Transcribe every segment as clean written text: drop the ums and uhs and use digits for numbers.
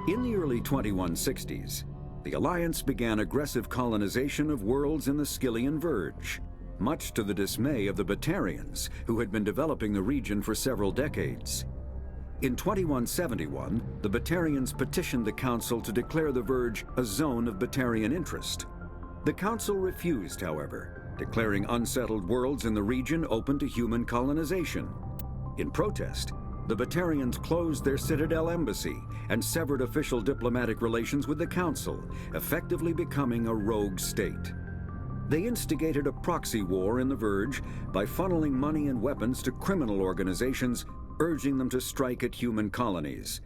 In the early 2160s, the Alliance began aggressive colonization of worlds in the Skyllian Verge, much to the dismay of the Batarians, who had been developing the region for several decades. In 2171, the Batarians petitioned the Council to declare the Verge a zone of Batarian interest. The Council refused, however, declaring unsettled worlds in the region open to human colonization. In protest, the Batarians closed their Citadel embassy and severed official diplomatic relations with the Council, effectively becoming a rogue state. They instigated a proxy war in the Verge by funneling money and weapons to criminal organizations, urging them to strike at human colonies.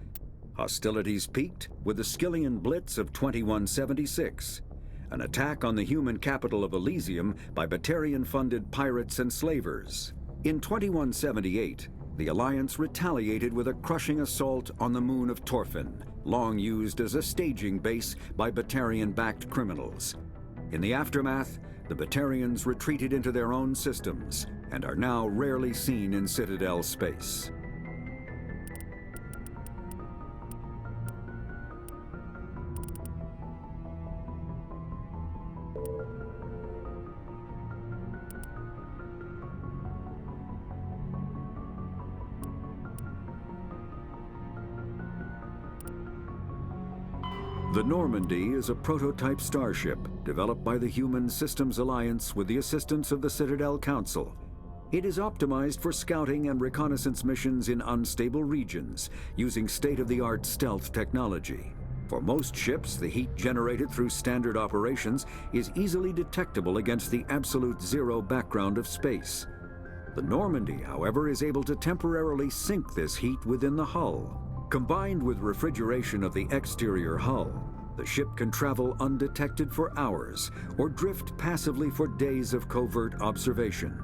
Hostilities peaked with the Skyllian Blitz of 2176, an attack on the human capital of Elysium by Batarian-funded pirates and slavers. In 2178, the Alliance retaliated with a crushing assault on the moon of Torfin, long used as a staging base by Batarian-backed criminals. In the aftermath, the Batarians retreated into their own systems and are now rarely seen in Citadel space. The Normandy is a prototype starship developed by the Human Systems Alliance with the assistance of the Citadel Council. It is optimized for scouting and reconnaissance missions in unstable regions using state-of-the-art stealth technology. For most ships, the heat generated through standard operations is easily detectable against the absolute zero background of space. The Normandy, however, is able to temporarily sink this heat within the hull. Combined with refrigeration of the exterior hull, the ship can travel undetected for hours or drift passively for days of covert observation.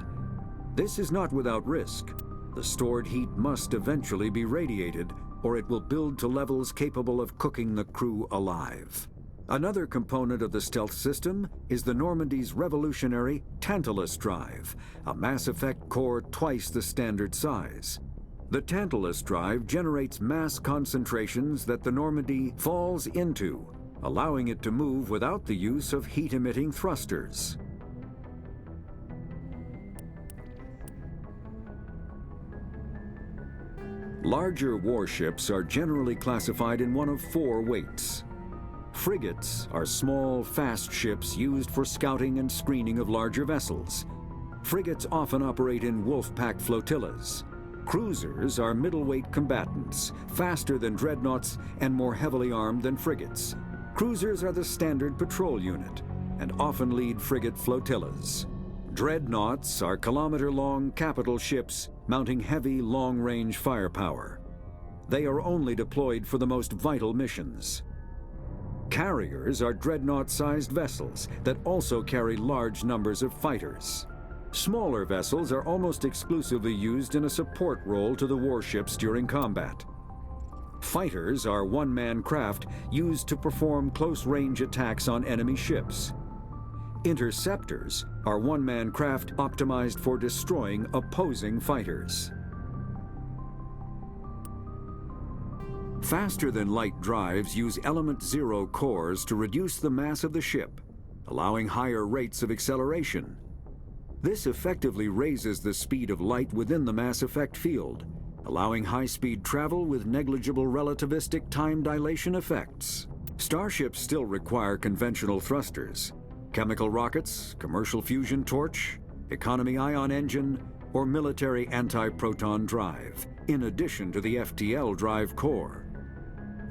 This is not without risk. The stored heat must eventually be radiated, or it will build to levels capable of cooking the crew alive. Another component of the stealth system is the Normandy's revolutionary Tantalus drive, a Mass Effect core twice the standard size. The Tantalus drive generates mass concentrations that the Normandy falls into, allowing it to move without the use of heat-emitting thrusters. Larger warships are generally classified in one of four weights. Frigates are small, fast ships used for scouting and screening of larger vessels. Frigates often operate in wolf-pack flotillas. Cruisers are middleweight combatants, faster than dreadnoughts and more heavily armed than frigates. Cruisers are the standard patrol unit and often lead frigate flotillas. Dreadnoughts are kilometer-long capital ships mounting heavy, long-range firepower. They are only deployed for the most vital missions. Carriers are dreadnought-sized vessels that also carry large numbers of fighters. Smaller vessels are almost exclusively used in a support role to the warships during combat. Fighters are one-man craft used to perform close-range attacks on enemy ships. Interceptors are one-man craft optimized for destroying opposing fighters. Faster-than-light drives use element zero cores to reduce the mass of the ship, allowing higher rates of acceleration. This effectively raises the speed of light within the Mass Effect field, allowing high-speed travel with negligible relativistic time dilation effects. Starships still require conventional thrusters, chemical rockets, commercial fusion torch, economy ion engine, or military anti-proton drive, in addition to the FTL drive core.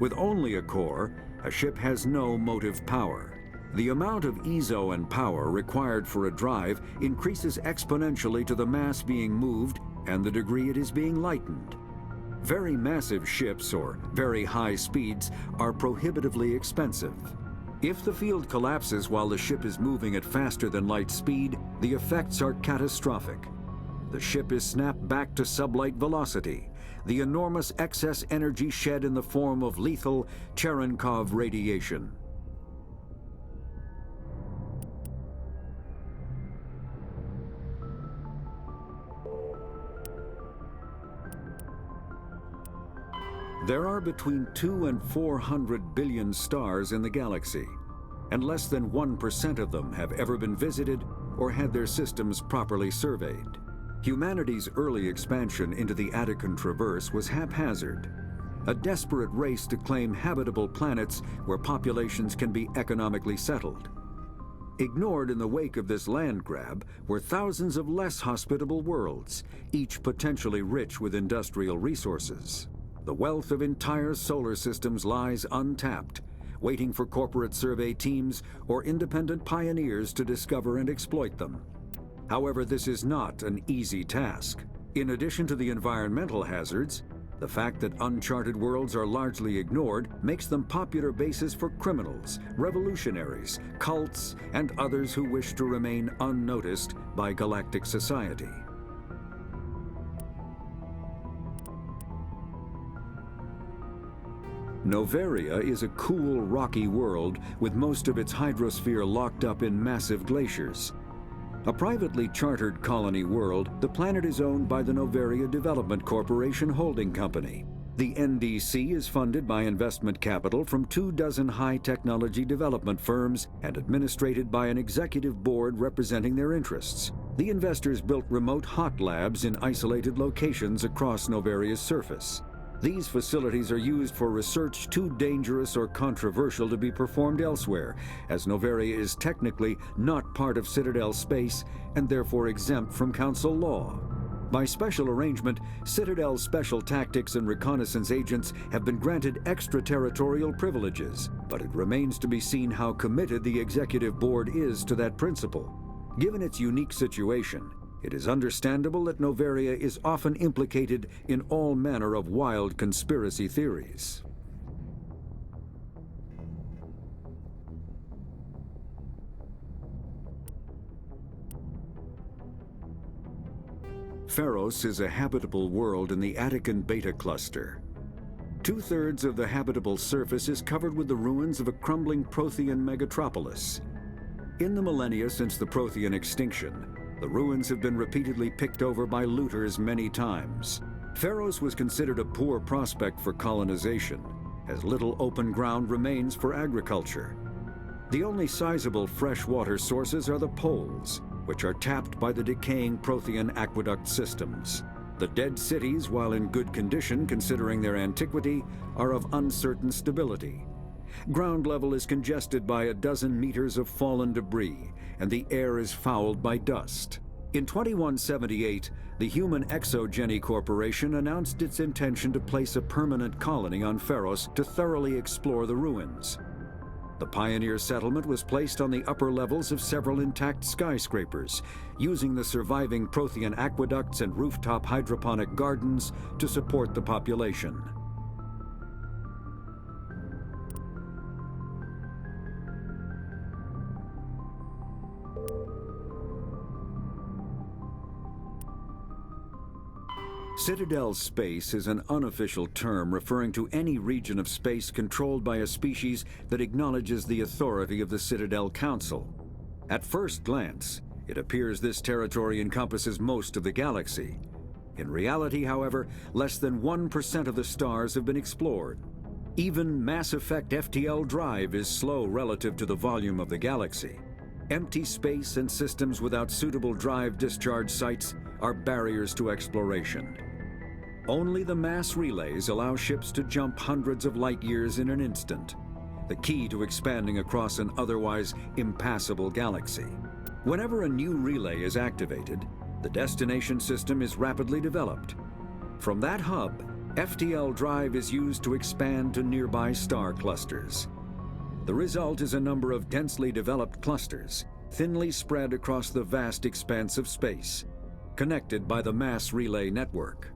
With only a core, a ship has no motive power. The amount of ESO and power required for a drive increases exponentially to the mass being moved and the degree it is being lightened. Very massive ships or very high speeds are prohibitively expensive. If the field collapses while the ship is moving at faster than light speed, the effects are catastrophic. The ship is snapped back to sublight velocity, the enormous excess energy shed in the form of lethal Cherenkov radiation. There are between 2 and 400 billion stars in the galaxy, and less than 1% of them have ever been visited or had their systems properly surveyed. Humanity's early expansion into the Attican Traverse was haphazard, a desperate race to claim habitable planets where populations can be economically settled. Ignored in the wake of this land grab were thousands of less hospitable worlds, each potentially rich with industrial resources. The wealth of entire solar systems lies untapped, waiting for corporate survey teams or independent pioneers to discover and exploit them. However, this is not an easy task. In addition to the environmental hazards, the fact that uncharted worlds are largely ignored makes them popular bases for criminals, revolutionaries, cults, and others who wish to remain unnoticed by galactic society. Noveria is a cool, rocky world with most of its hydrosphere locked up in massive glaciers. A privately chartered colony world, the planet is owned by the Noveria Development Corporation Holding Company. The NDC is funded by investment capital from 24 high-technology development firms and administrated by an executive board representing their interests. The investors built remote hot labs in isolated locations across Noveria's surface. These facilities are used for research too dangerous or controversial to be performed elsewhere, as Noveria is technically not part of Citadel space and therefore exempt from Council law. By special arrangement, Citadel's special tactics and reconnaissance agents have been granted extraterritorial privileges, but it remains to be seen how committed the executive board is to that principle. Given its unique situation, it is understandable that Noveria is often implicated in all manner of wild conspiracy theories. Pharos is a habitable world in the Attican Beta Cluster. 2/3 of the habitable surface is covered with the ruins of a crumbling Prothean megatropolis. In the millennia since the Prothean extinction, the ruins have been repeatedly picked over by looters many times. Pharos was considered a poor prospect for colonization, as little open ground remains for agriculture. The only sizable freshwater sources are the poles, which are tapped by the decaying Prothean aqueduct systems. The dead cities, while in good condition considering their antiquity, are of uncertain stability. Ground level is congested by 12 meters of fallen debris, and the air is fouled by dust. In 2178, the Human Exogeny Corporation announced its intention to place a permanent colony on Pharos to thoroughly explore the ruins. The pioneer settlement was placed on the upper levels of several intact skyscrapers, using the surviving Prothean aqueducts and rooftop hydroponic gardens to support the population. Citadel space is an unofficial term referring to any region of space controlled by a species that acknowledges the authority of the Citadel Council. At first glance, it appears this territory encompasses most of the galaxy. In reality, however, less than 1% of the stars have been explored. Even Mass Effect FTL drive is slow relative to the volume of the galaxy. Empty space and systems without suitable drive discharge sites are barriers to exploration. Only the mass relays allow ships to jump hundreds of light years in an instant, the key to expanding across an otherwise impassable galaxy. Whenever a new relay is activated, the destination system is rapidly developed. From that hub, FTL drive is used to expand to nearby star clusters. The result is a number of densely developed clusters, thinly spread across the vast expanse of space, connected by the mass relay network.